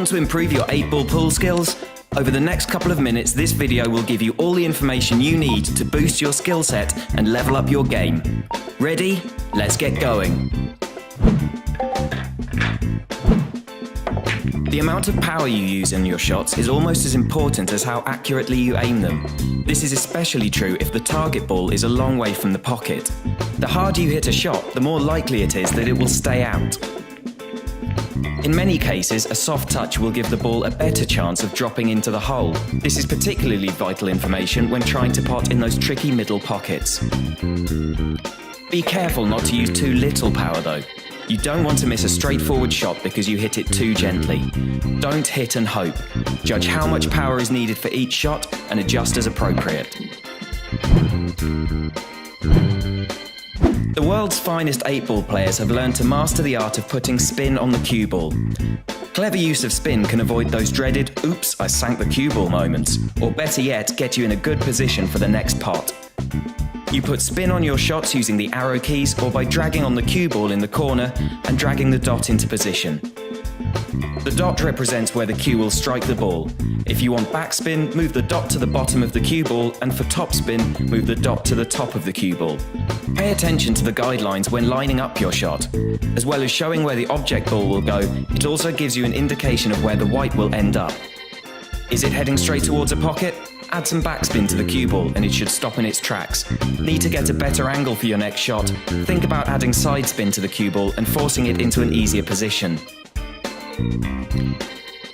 Want to improve your 8-ball pool skills? Over the next couple of minutes, this video will give you all the information you need to boost your skill set and level up your game. Ready? Let's get going. The amount of power you use in your shots is almost as important as how accurately you aim them. This is especially true if the target ball is a long way from the pocket. The harder you hit a shot, the more likely it is that it will stay out. In many cases, a soft touch will give the ball a better chance of dropping into the hole. This is particularly vital information when trying to pot in those tricky middle pockets. Be careful not to use too little power though. You don't want to miss a straightforward shot because you hit it too gently. Don't hit and hope. Judge how much power is needed for each shot and adjust as appropriate. The world's finest 8-ball players have learned to master the art of putting spin on the cue ball. Clever use of spin can avoid those dreaded "oops, I sank the cue ball" moments, or better yet, get you in a good position for the next pot. You put spin on your shots using the arrow keys or by dragging on the cue ball in the corner and dragging the dot into position. The dot represents where the cue will strike the ball. If you want backspin, move the dot to the bottom of the cue ball, and for topspin, move the dot to the top of the cue ball. Pay attention to the guidelines when lining up your shot. As well as showing where the object ball will go, it also gives you an indication of where the white will end up. Is it heading straight towards a pocket? Add some backspin to the cue ball and it should stop in its tracks. Need to get a better angle for your next shot? Think about adding side spin to the cue ball and forcing it into an easier position.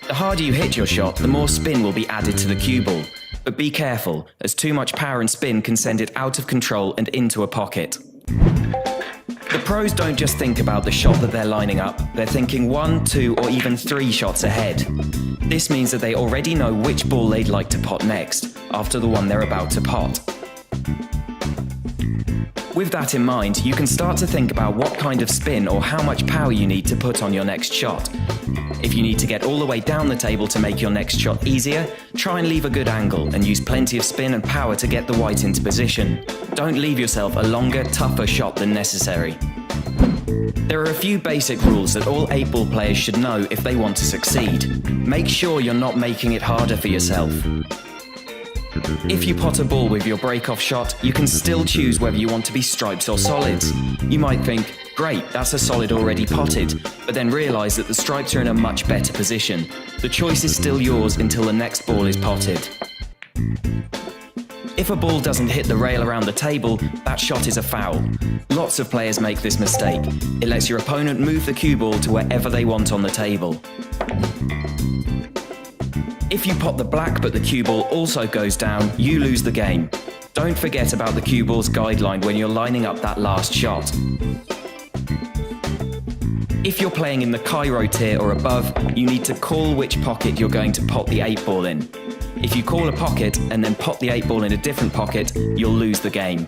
The harder you hit your shot, the more spin will be added to the cue ball. But be careful, as too much power and spin can send it out of control and into a pocket. The pros don't just think about the shot that they're lining up, they're thinking 1, 2 or even 3 shots ahead. This means that they already know which ball they'd like to pot next, after the one they're about to pot. With that in mind, you can start to think about what kind of spin or how much power you need to put on your next shot. If you need to get all the way down the table to make your next shot easier, try and leave a good angle and use plenty of spin and power to get the white into position. Don't leave yourself a longer, tougher shot than necessary. There are a few basic rules that all 8-ball players should know if they want to succeed. Make sure you're not making it harder for yourself. If you pot a ball with your break-off shot, you can still choose whether you want to be stripes or solids. You might think, great, that's a solid already potted, but then realise that the stripes are in a much better position. The choice is still yours until the next ball is potted. If a ball doesn't hit the rail around the table, that shot is a foul. Lots of players make this mistake. It lets your opponent move the cue ball to wherever they want on the table. If you pot the black but the cue ball also goes down, you lose the game. Don't forget about the cue ball's guideline when you're lining up that last shot. If you're playing in the Cairo tier or above, you need to call which pocket you're going to pot the 8-ball in. If you call a pocket and then pot the 8-ball in a different pocket, you'll lose the game.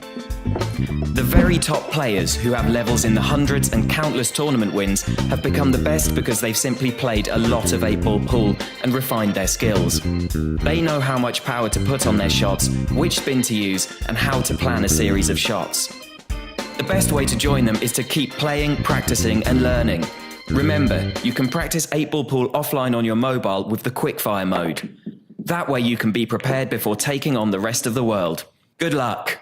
The very top players who have levels in the hundreds and countless tournament wins have become the best because they've simply played a lot of 8-ball pool and refined their skills. They know how much power to put on their shots, which spin to use, and how to plan a series of shots. The best way to join them is to keep playing, practicing and learning. Remember, you can practice 8-ball pool offline on your mobile with the quickfire mode. That way you can be prepared before taking on the rest of the world. Good luck!